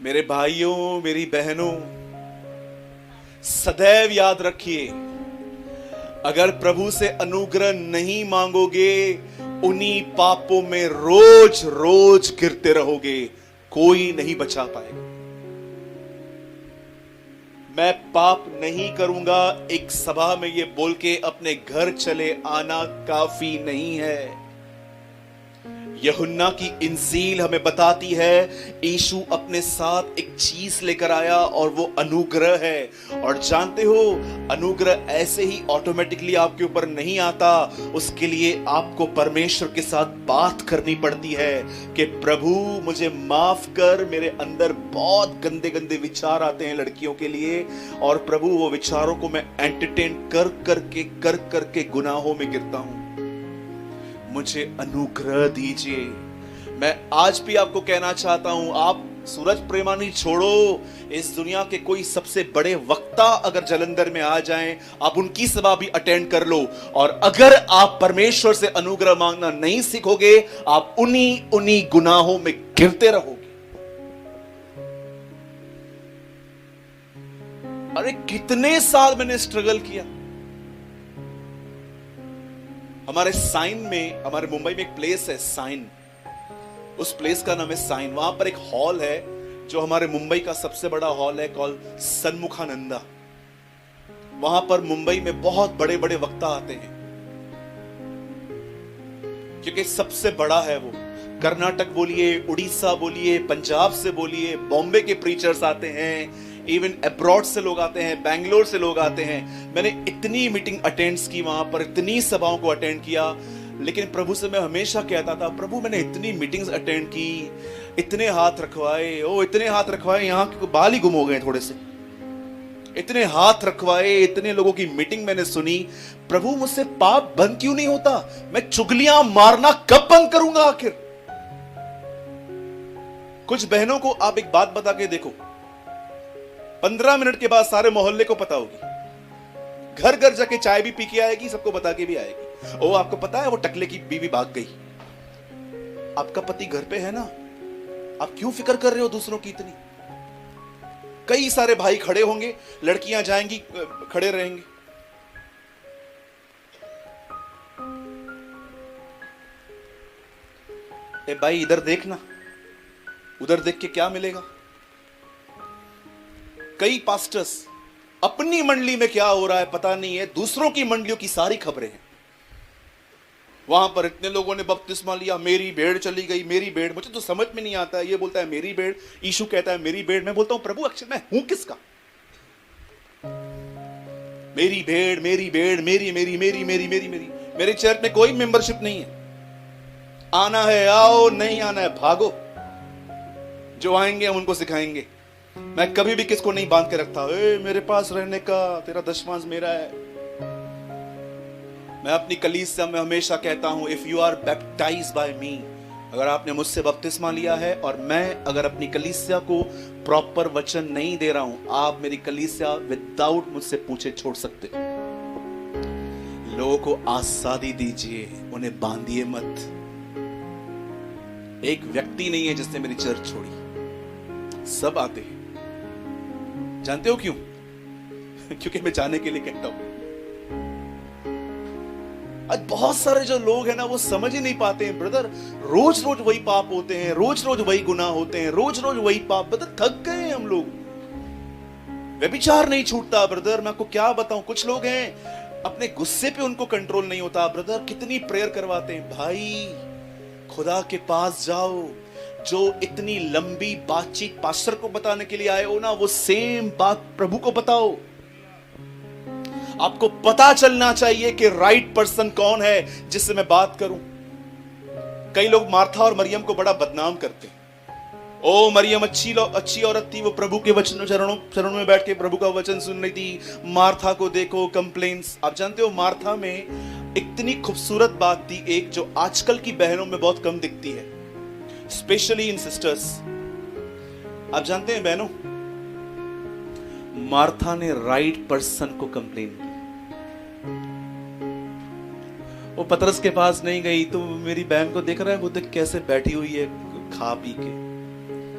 मेरे भाइयों, मेरी बहनों, सदैव याद रखिए, अगर प्रभु से अनुग्रह नहीं मांगोगे, उन्हीं पापों में रोज रोज गिरते रहोगे, कोई नहीं बचा पाएगा। मैं पाप नहीं करूंगा, एक सभा में ये बोल के अपने घर चले आना काफी नहीं है। यूहन्ना की इंजील हमें बताती है, यीशु अपने साथ एक चीज लेकर आया और वो अनुग्रह है। और जानते हो, अनुग्रह ऐसे ही ऑटोमेटिकली आपके ऊपर नहीं आता, उसके लिए आपको परमेश्वर के साथ बात करनी पड़ती है कि प्रभु मुझे माफ कर, मेरे अंदर बहुत गंदे गंदे विचार आते हैं लड़कियों के लिए, और प्रभु वो विचारों को मैं एंटरटेन कर करके गुनाहों में गिरता हूं, मुझे अनुग्रह दीजिए। मैं आज भी आपको कहना चाहता हूं, आप सूरज प्रेमानी छोड़ो, इस दुनिया के कोई सबसे बड़े वक्ता अगर जलंधर में आ जाएं, आप उनकी सभा भी अटेंड कर लो, और अगर आप परमेश्वर से अनुग्रह मांगना नहीं सीखोगे, आप उन्हीं गुनाहों में गिरते रहोगे। अरे कितने साल मैंने स्ट्रगल किया। हमारे साइन में, हमारे मुंबई में एक प्लेस है साइन, उस प्लेस का नाम है साइन। वहां पर एक हॉल है जो हमारे मुंबई का सबसे बड़ा हॉल है, कॉल सन्मुखानंदा। वहां पर मुंबई में बहुत बड़े बड़े वक्ता आते हैं, क्योंकि सबसे बड़ा है वो। कर्नाटक बोलिए, उड़ीसा बोलिए, पंजाब से बोलिए, बॉम्बे के प्रीचर्स आते हैं, इवन अब्रॉड से लोग आते हैं, बैंगलोर से लोग आते हैं। मैंने इतनी मीटिंग अटेंड की वहां पर, इतनी सभाओं को अटेंड किया, लेकिन प्रभु से मैं हमेशा कहता था, प्रभु मैंने इतनी मीटिंग्स अटेंड की, इतने हाथ रखवाए, इतने हाथ रखवाए, यहाँ के बाल ही गुम हो गए थोड़े से, इतने हाथ रखवाए, इतने लोगों की मीटिंग मैंने सुनी, प्रभु मुझसे पाप बंद क्यों नहीं होता? मैं चुगलियां मारना कब बंद करूंगा आखिर? कुछ बहनों को आप एक बात बता के देखो, 15 मिनट के बाद सारे मोहल्ले को पता होगी, घर घर जाके चाय भी पी के आएगी, सबको बता के भी आएगी, ओ आपको पता है वो टकले की बीवी भाग गई। आपका पति घर पे है ना, आप क्यों फिक्र कर रहे हो दूसरों की इतनी? कई सारे भाई खड़े होंगे, लड़कियां जाएंगी, खड़े रहेंगे। ए भाई इधर देखना, उधर देख के क्या मिलेगा? कई पास्टर्स, अपनी मंडली में क्या हो रहा है पता नहीं है, दूसरों की मंडलियों की सारी खबरें हैं। वहां पर इतने लोगों ने बपतिस्मा लिया, मेरी भेड़ चली गई, मेरी भेड़। मुझे तो समझ में नहीं आता है, ये बोलता है मेरी भेड़, यीशु कहता है मेरी भेड़। मैं बोलता हूं प्रभु अक्षर मैं हूं किसका? मेरी भेड़, मेरी भेड़, मेरी मेरी मेरी मेरी मेरी मेरी। मेरे चर्च में कोई मेंबरशिप नहीं है, आना है आओ, नहीं आना है भागो। जो आएंगे हम उनको सिखाएंगे। मैं कभी भी किसको नहीं बांध के रखता, मेरे पास रहने का, तेरा दशमांश मेरा है। मैं अपनी कलीसिया में हमेशा कहता हूं, if you are baptised by me, अगर आपने मुझसे बपतिस्मा लिया है और मैं अगर अपनी कलीसिया को प्रॉपर वचन नहीं दे रहा हूं, आप मेरी कलीसिया विदाउट मुझसे पूछे छोड़ सकते हो। लोगों को आजादी दीजिए, उन्हें बांधिए मत। एक व्यक्ति नहीं है जिसने मेरी चर्च छोड़ी, सब आते हैं। जानते हो क्यों? क्योंकि मैं जाने के लिए कहता हूं। आज बहुत सारे जो लोग हैं ना, वो समझ ही नहीं पाते हैं ब्रदर, रोज रोज वही पाप होते हैं, रोज रोज वही गुनाह होते हैं, रोज रोज वही पाप। ब्रदर थक गए हैं हम लोग, व्यभिचार नहीं छूटता ब्रदर। मैं आपको क्या बताऊं, कुछ लोग हैं अपने गुस्से पे उनको कंट्रोल नहीं होता ब्रदर। कितनी प्रेयर करवाते हैं भाई, खुदा के पास जाओ। जो इतनी लंबी बातचीत पास्टर को बताने के लिए आए हो ना, वो सेम बात प्रभु को बताओ। आपको पता चलना चाहिए कि राइट पर्सन कौन है जिससे मैं बात करूं। कई लोग मार्था और मरियम को बड़ा बदनाम करते हैं। ओ मरियम अच्छी औरत थी, वो प्रभु के वचन चरणों में बैठ के प्रभु का वचन सुन रही थी। मार्था को देखो, कंप्लेंट्स। आप जानते हो मार्था में इतनी खूबसूरत बात थी एक, जो आजकल की बहनों में बहुत कम दिखती है, स्पेशली इन सिस्टर्स। आप जानते हैं बहनों, मार्था ने राइट पर्सन को कंप्लेन की। वो पतरस के पास नहीं गई, तो मेरी बहन को देख रहा है, वो देख कैसे बैठी हुई है, खा पी के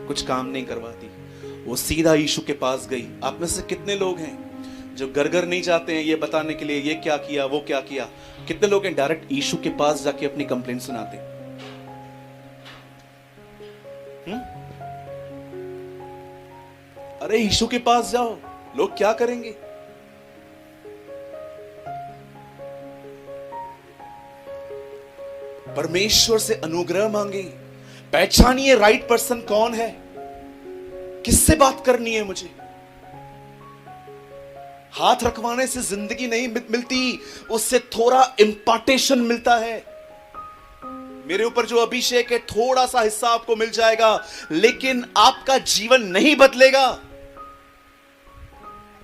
कुछ काम नहीं करवाती। वो सीधा यीशु के पास गई। आप में से कितने लोग हैं जो घर घर नहीं जाते हैं ये बताने के लिए ये क्या किया वो क्या किया? कितने लोग हैं डायरेक्ट यीशु के पास जाके अपनी कंप्लेंट सुनाते? अरे यीशु के पास जाओ, लोग क्या करेंगे? परमेश्वर से अनुग्रह मांगे, पहचानिए राइट पर्सन कौन है, किससे बात करनी है मुझे। हाथ रखवाने से जिंदगी नहीं मिलती, उससे थोड़ा इंपार्टेशन मिलता है। मेरे ऊपर जो अभिषेक है थोड़ा सा हिस्सा आपको मिल जाएगा, लेकिन आपका जीवन नहीं बदलेगा।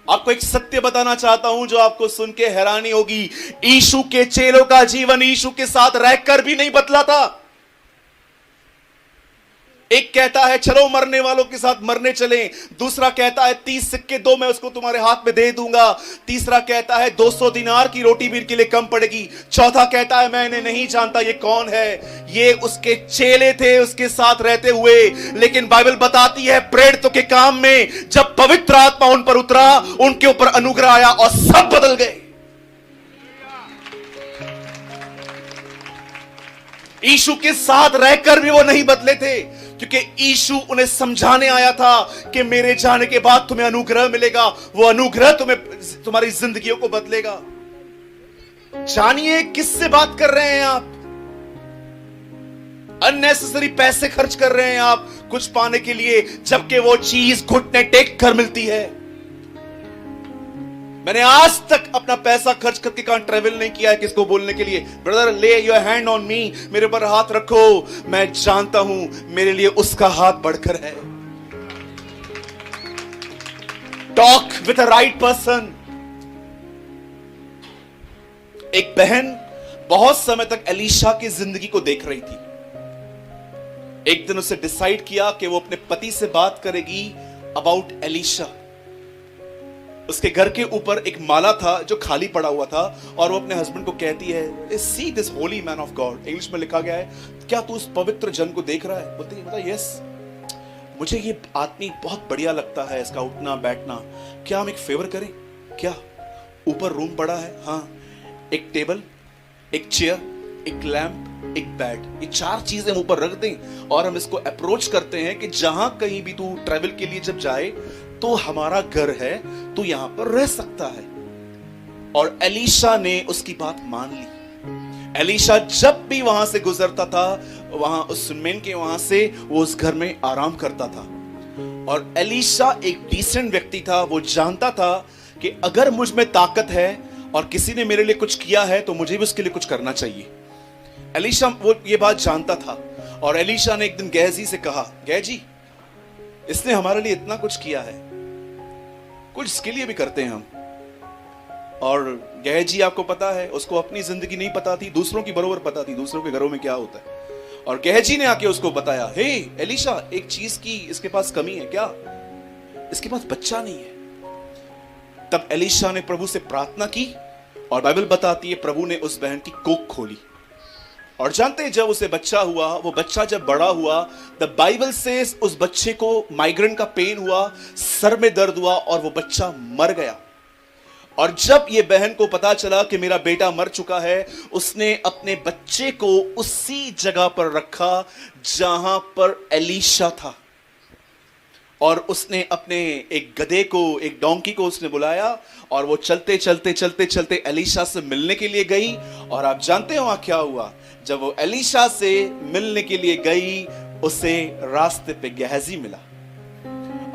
आपको एक सत्य बताना चाहता हूं जो आपको सुन के हैरानी होगी। यीशु के चेलों का जीवन यीशु के साथ रहकर भी नहीं बदला था। एक कहता है चलो मरने वालों के साथ मरने चलें, दूसरा कहता है 30 सिक्के दो मैं उसको तुम्हारे हाथ में दे दूंगा, तीसरा कहता है 200 दिनार की रोटी भी के लिए कम पड़ेगी, चौथा कहता है मैं इन्हें नहीं जानता ये कौन है। ये उसके चेले थे उसके साथ रहते हुए, लेकिन बाइबल बताती है प्रेरितों के काम में जब पवित्र आत्मा उन पर उतरा, उनके ऊपर अनुग्रह आया और सब बदल गए। यीशु के साथ रहकर भी वो नहीं बदले थे, क्योंकि यीशु उन्हें समझाने आया था कि मेरे जाने के बाद तुम्हें अनुग्रह मिलेगा, वो अनुग्रह तुम्हारी जिंदगियों को बदलेगा। जानिए किससे बात कर रहे हैं आप? अननेसेसरी पैसे खर्च कर रहे हैं आप कुछ पाने के लिए, जबकि वो चीज घुटने टेक कर मिलती है। मैंने आज तक अपना पैसा खर्च करके कहां ट्रेवल नहीं किया है किसको बोलने के लिए, ब्रदर ले योर हैंड ऑन मी, मेरे ऊपर हाथ रखो, मैं जानता हूं मेरे लिए उसका हाथ बढ़कर है। Talk with a right person. एक बहन बहुत समय तक एलीशा की जिंदगी को देख रही थी। एक दिन उसे डिसाइड किया कि वो अपने पति से बात करेगी अबाउट एलीशा। उसके घर के ऊपर एक माला था जो खाली पड़ा हुआ था, और वो अपने हस्बैंड को कहती है see this Holi man of God, English में लिखा गया है, क्या तू उस पवित्र जन को देख रहा है? बोलती है मतलब यस, मुझे ये आदमी बहुत बढ़िया लगता है, इसका उठना बैठना, क्या हम एक फेवर करें क्या? ऊपर रूम पड़ा है, हाँ, एक टेबल, एक चेयर, एक लैंप, एक बेड, ये 4 चीजें ऊपर रख दें और हम इसको अप्रोच करते हैं कि जहां कहीं भी तू ट्रैवल के लिए जब जाए तो हमारा घर है, तू यहां पर रह सकता है। और एलीशा ने उसकी बात मान ली। एलीशा जब भी वहां से गुजरता था, वहां उस सुनमेन के वहां से वो उस घर में आराम करता था। और एलीशा एक डिसेंट व्यक्ति था, वो जानता था कि अगर मुझ में ताकत है और किसी ने मेरे लिए कुछ किया है तो मुझे भी उसके लिए कुछ करना चाहिए। एलीशा वो ये बात जानता था। और एलीशा ने एक दिन गेहजी से कहा, गेहजी इसने हमारे लिए इतना कुछ किया है, कुछ इसके लिए भी करते हैं हम। और गेहजी आपको पता है उसको अपनी जिंदगी नहीं पता थी, दूसरों की बरोबर पता थी दूसरों के घरों में क्या होता है। और गेहजी ने आके उसको बताया, हे एलीशा एक चीज की इसके पास कमी है, क्या? इसके पास बच्चा नहीं है। तब एलीशा ने प्रभु से प्रार्थना की और बाइबल बताती है प्रभु ने उस बहन की कोख खोली। और जानते हैं जब उसे बच्चा हुआ, वो बच्चा जब बड़ा हुआ, द बाइबल से उस बच्चे को माइग्रेन का पेन हुआ, सर में दर्द हुआ और वो बच्चा मर गया। और जब ये बहन को पता चला कि मेरा बेटा मर चुका है, उसने अपने बच्चे को उसी जगह पर रखा जहां पर एलीशा था। और उसने अपने एक गधे को, एक डोंकी को उसने बुलाया और वो चलते चलते चलते चलते एलीशा से मिलने के लिए गई। और आप जानते हो वहां क्या हुआ? जब वो एलीशा से मिलने के लिए गई, उसे रास्ते पे गेहजी मिला।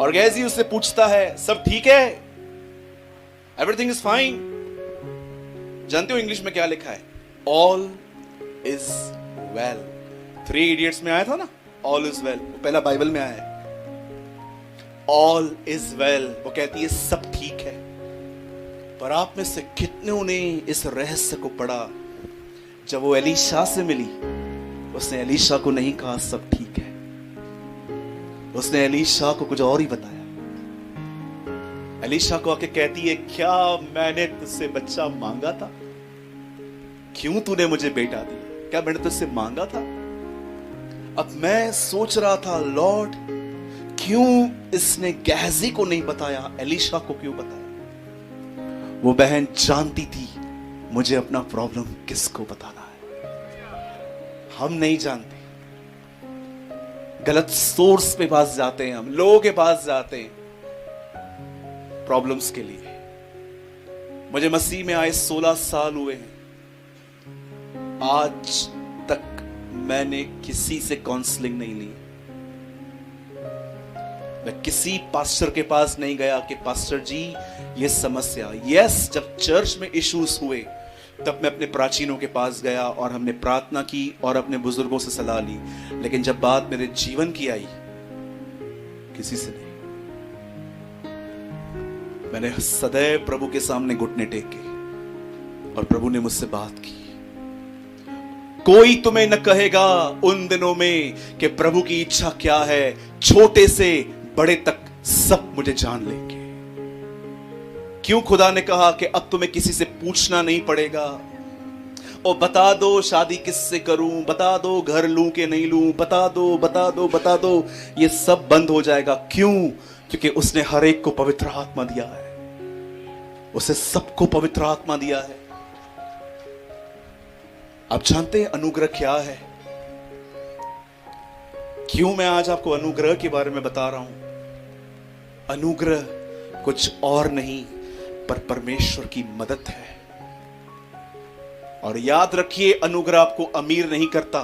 और गेहजी उससे पूछता है सब ठीक है, एवरीथिंग इज फाइन। जानते हो इंग्लिश में क्या लिखा है? All is well. 3 इडियट्स में आया था ना, ऑल इज वेल, पहला बाइबल में आया है ऑल इज वेल। वो कहती है सब ठीक है। पर आप में से कितनों ने इस रहस्य को पढ़ा? जब वो एलीशा से मिली, उसने एलीशा को नहीं कहा सब ठीक है, उसने एलीशा को कुछ और ही बताया। एलीशा को आके कहती है, क्या मैंने तुझसे बच्चा मांगा था? क्यों तूने मुझे बेटा दिया? क्या मैंने तुझसे मांगा था? अब मैं सोच रहा था, लॉर्ड क्यों इसने गहजी को नहीं बताया, एलीशा को क्यों बताया? वो बहन जानती थी मुझे अपना प्रॉब्लम किसको बताना है। हम नहीं जानते, गलत सोर्स पे पास जाते हैं, हम लोगों के पास जाते हैं प्रॉब्लम्स के लिए। मुझे मसीह में आए 16 साल हुए हैं, आज तक मैंने किसी से काउंसलिंग नहीं ली। मैं किसी पास्टर के पास नहीं गया कि पास्टर जी ये समस्या। यस, जब चर्च में इश्यूज हुए तब मैं अपने प्राचीनों के पास गया और हमने प्रार्थना की और अपने बुजुर्गों से सलाह ली, लेकिन जब बात मेरे जीवन की आई, किसी से नहीं। मैंने सदैव प्रभु के सामने घुटने टेके और प्रभु ने मुझसे बात की। कोई तुम्हें न कहेगा उन दिनों में कि प्रभु की इच्छा क्या है, छोटे से बड़े तक सब मुझे जान लेंगे। क्यों खुदा ने कहा कि अब तुम्हें किसी से पूछना नहीं पड़ेगा, और बता दो शादी किससे करूं, बता दो घर लूं कि नहीं लूं, बता दो बता दो बता दो, ये सब बंद हो जाएगा। क्यों? क्योंकि उसने हर एक को पवित्र आत्मा दिया है, उसे सबको पवित्र आत्मा दिया है। आप जानते हैं अनुग्रह क्या है? क्यों मैं आज आपको अनुग्रह के बारे में बता रहा हूं? अनुग्रह कुछ और नहीं पर परमेश्वर की मदद है। और याद रखिए, अनुग्रह आपको अमीर नहीं करता,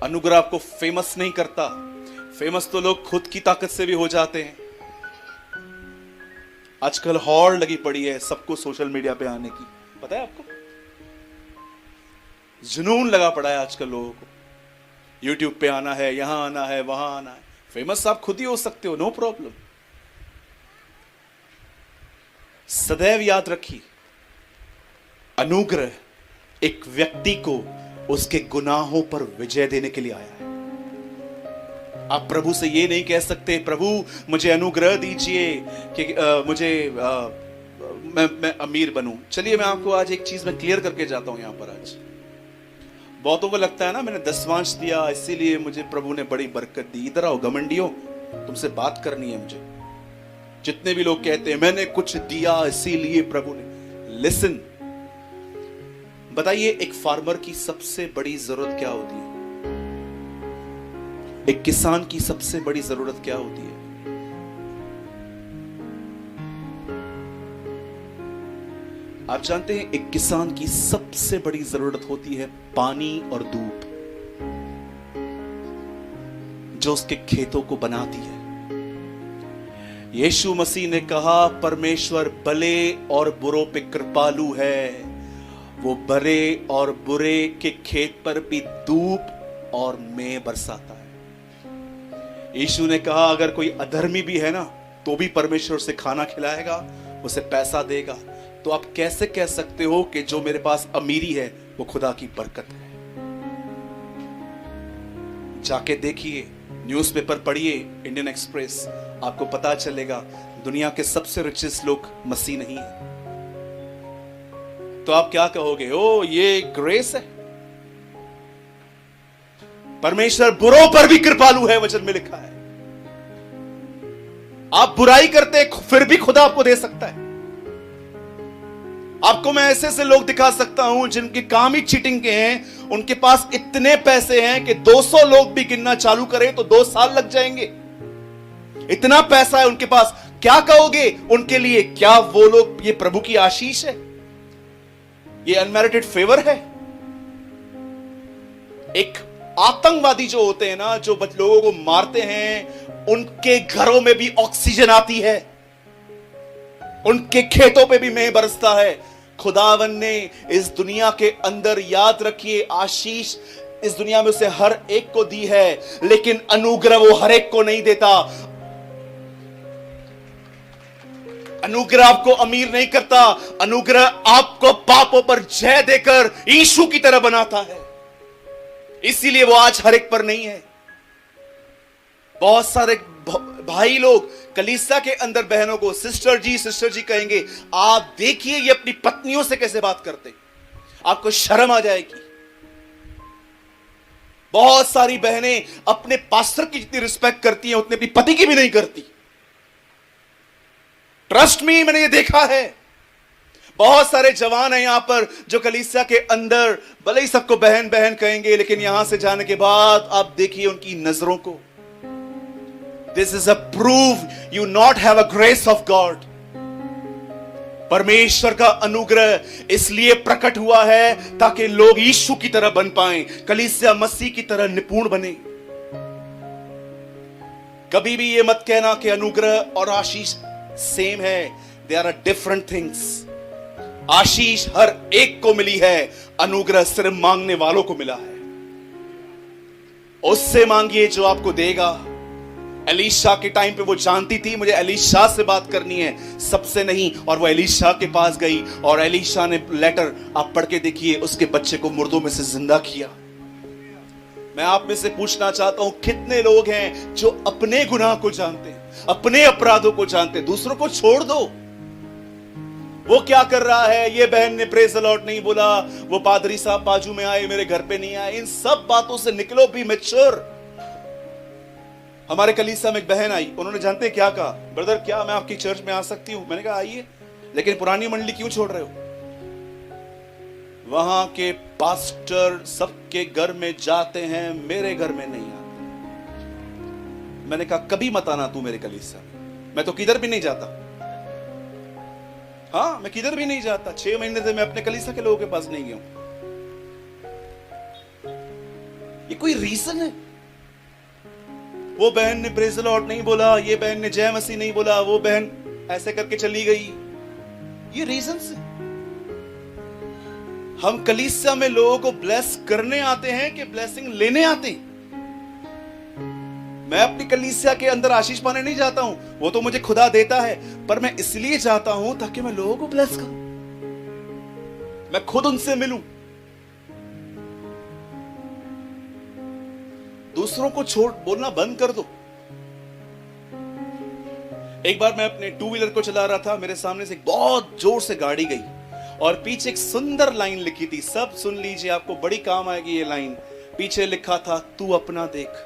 अनुग्रह आपको फेमस नहीं करता। फेमस तो लोग खुद की ताकत से भी हो जाते हैं। आजकल हॉर लगी पड़ी है सबको सोशल मीडिया पे आने की, पता है आपको? जुनून लगा पड़ा है आजकल लोगों को, यूट्यूब पे आना है, यहां आना है, वहां आना है। फेमस आप खुद ही हो सकते हो, नो प्रॉब्लम। सदैव याद रखिए, अनुग्रह एक व्यक्ति को उसके गुनाहों पर विजय देने के लिए आया है। आप प्रभु से ये नहीं कह सकते प्रभु मुझे अनुग्रह दीजिए कि मैं अमीर बनूं। चलिए मैं आपको आज एक चीज में क्लियर करके जाता हूं यहां पर। आज बहुतों को लगता है ना मैंने दशवांश दिया इसीलिए मुझे प्रभु ने बड़ी बरकत दी। इधर आओ घमंडियों, तुमसे बात करनी है मुझे। जितने भी लोग कहते हैं मैंने कुछ दिया इसीलिए प्रभु ने, लिसन, बताइए एक फार्मर की सबसे बड़ी जरूरत क्या होती है? एक किसान की सबसे बड़ी जरूरत क्या होती है? आप जानते हैं एक किसान की सबसे बड़ी जरूरत होती है पानी और धूप, जो उसके खेतों को बनाती है। यीशु मसीह ने कहा परमेश्वर भले और बुरों पे कृपालु है, वो भले और बुरे के खेत पर भी धूप और मेंह बरसाता है। यीशु ने कहा अगर कोई अधर्मी भी है ना तो भी परमेश्वर उसे खाना खिलाएगा, उसे पैसा देगा। तो आप कैसे कह सकते हो कि जो मेरे पास अमीरी है वो खुदा की बरकत है? जाके देखिए, न्यूज़पेपर पढ़िए, इंडियन एक्सप्रेस, आपको पता चलेगा दुनिया के सबसे रिचेस्ट लोग मसीह नहीं है। तो आप क्या कहोगे? ओ ये ग्रेस है। परमेश्वर बुरों पर भी कृपालु है, वचन में लिखा है। आप बुराई करते फिर भी खुदा आपको दे सकता है। आपको मैं ऐसे ऐसे लोग दिखा सकता हूं जिनके काम ही चीटिंग के हैं, उनके पास इतने पैसे हैं कि 200 लोग भी गिनना चालू करें तो 2 साल लग जाएंगे। इतना पैसा है उनके पास, क्या कहोगे उनके लिए? क्या वो लोग, ये प्रभु की आशीष है? ये अनमेरिटेड फेवर है? एक आतंकवादी जो होते हैं ना, जो लोगों को मारते हैं, उनके घरों में भी ऑक्सीजन आती है, उनके खेतों पे भी मेंह बरसता है। खुदावन ने इस दुनिया के अंदर, याद रखिए, आशीष इस दुनिया में उसे हर एक को दी है, लेकिन अनुग्रह वो हर एक को नहीं देता। अनुग्रह आपको अमीर नहीं करता, अनुग्रह आपको पापों पर जय देकर यीशु की तरह बनाता है। इसीलिए वो आज हर एक पर नहीं है। बहुत सारे भाई लोग कलीसिया के अंदर बहनों को सिस्टर जी कहेंगे। आप देखिए ये अपनी पत्नियों से कैसे बात करते, आपको शर्म आ जाएगी। बहुत सारी बहनें अपने पास्टर की जितनी रिस्पेक्ट करती हैं उतनी अपनी पति की भी नहीं करती। ट्रस्ट मी, मैंने ये देखा है। बहुत सारे जवान हैं यहां पर जो कलीसिया के अंदर भले ही सबको बहन बहन कहेंगे, लेकिन यहां से जाने के बाद आप देखिए उनकी नजरों को। This is a proof you not have a grace of God. परमेश्वर का अनुग्रह इसलिए प्रकट हुआ है ताकि लोग यीशु की तरह बन पाएं, कलीसिया मसीह की तरह निपुण बने। कभी भी ये मत कहना कि अनुग्रह और आशीष सेम है। They are different things. आशीष हर एक को मिली है, अनुग्रह सिर्फ मांगने वालों को मिला है। उससे मांगिए जो आपको देगा। एलीशा के टाइम पे वो जानती थी मुझे एलीशा से बात करनी है, सबसे नहीं। और वो एलीशा के पास गई और एलीशा ने लेटर, आप पढ़ के देखिए, उसके बच्चे को मुर्दों में से जिंदा किया। मैं आप में से पूछना चाहता हूं, कितने लोग हैं जो अपने गुनाह को जानते हैं, अपने अपराधों को जानते हैं? दूसरों को छोड़ दो। वो क्या कर रहा है, ये बहन ने प्रेज द लॉर्ड नहीं बोला, वो पादरी साहब बाजू में आए, मेरे घर पे नहीं आए, इन सब बातों से निकलो, भी मैच्योर। हमारे कलीसिया में एक बहन आई, उन्होंने जानते क्या कहा, ब्रदर क्या मैं आपकी चर्च में आ सकती हूं? मैंने कहा आइए, लेकिन पुरानी मंडली क्यों छोड़ रहे हो? वहां के पास्टर सबके घर में जाते हैं, मेरे घर में नहीं आते। मैंने कहा कभी मत आना तू मेरे कलीसिया में, मैं तो किधर भी नहीं जाता। हाँ, मैं किधर भी नहीं जाता। 6 महीने से मैं अपने कलीसिया के लोगों के पास नहीं गया हूं। ये कोई रीजन है? वो बहन ने प्रेज द लॉर्ड नहीं बोला, ये बहन ने जय मसीह नहीं बोला, वो बहन ऐसे करके चली गई। ये रीजन है। हम कलीसिया में लोगों को ब्लेस करने आते हैं कि ब्लेसिंग लेने आते हैं? मैं अपनी कलीसिया के अंदर आशीष पाने नहीं जाता हूं, वो तो मुझे खुदा देता है, पर मैं इसलिए जाता हूं ताकि मैं लोगों को ब्लेस करूं, मैं खुद उनसे मिलूं। दूसरों को छोड़ बोलना बंद कर दो। एक बार मैं अपने 2 व्हीलर को चला रहा था, मेरे सामने से एक बहुत जोर से गाड़ी गई और पीछे एक सुंदर लाइन लिखी थी, सब सुन लीजिए, आपको बड़ी काम आएगी ये लाइन। पीछे लिखा था, तू अपना देख।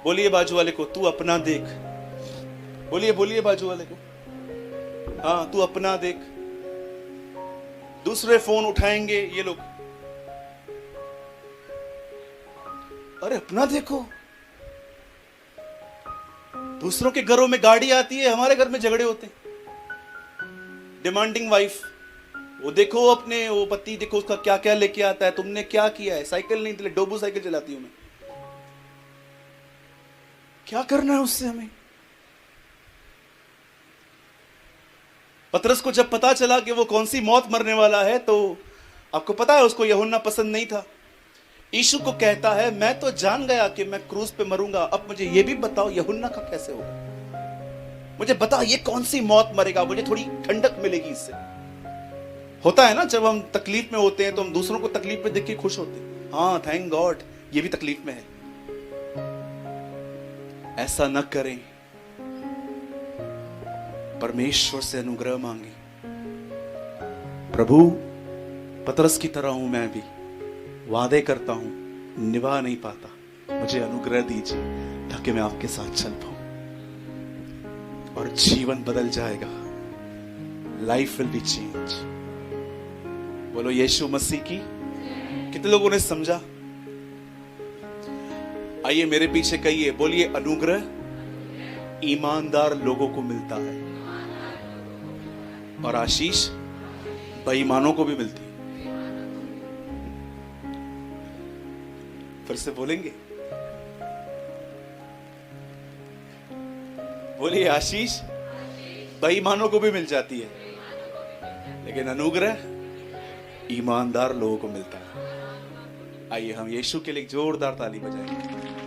बोलिए बाजू वाले को, तू अपना देख। बोलिए बोलिए बाजू वाले को, हाँ तू अपना देख। दूसरे फोन उठाएंगे ये लोग, अरे अपना देखो। दूसरों के घरों में गाड़ी आती है, हमारे घर में झगड़े होते हैं। डिमांडिंग वाइफ, वो देखो अपने वो पति देखो उसका क्या क्या लेके आता है, तुमने क्या किया है? साइकिल नहीं दिले, डोबू साइकिल चलाती हूं मैं। क्या करना है उससे हमें? पतरस को जब पता चला कि वो कौन सी मौत मरने वाला है, तो आपको पता है उसको यूहन्ना पसंद नहीं था। यीशु को कहता है, मैं तो जान गया कि मैं क्रूस पे मरूंगा, अब मुझे ये भी बताओ यूहन्ना का कैसे होगा? मुझे बता ये कौन सी मौत मरेगा, मुझे थोड़ी ठंडक मिलेगी इससे। होता है ना, जब हम तकलीफ में होते हैं तो हम दूसरों को तकलीफ में देख के खुश होते हैं, हाँ थैंक गॉड ये भी तकलीफ में है। ऐसा न करें, परमेश्वर से अनुग्रह मांगे। प्रभु पतरस की तरह हूं मैं भी, वादे करता हूं, निभा नहीं पाता, मुझे अनुग्रह दीजिए ताकि मैं आपके साथ चल पाऊं और जीवन बदल जाएगा। Life will be change. बोलो यीशु मसीह की। कितने लोगों ने समझा? आइए मेरे पीछे कहिए, बोलिए अनुग्रह ईमानदार लोगों को मिलता है और आशीष बेईमानों को भी मिलती है। फिर से बोलेंगे, बोलिए आशीष बेईमानों को भी मिल जाती है, लेकिन अनुग्रह ईमानदार लोगों को मिलता है। आइए हम यीशु के लिए जोरदार ताली बजाएंगे।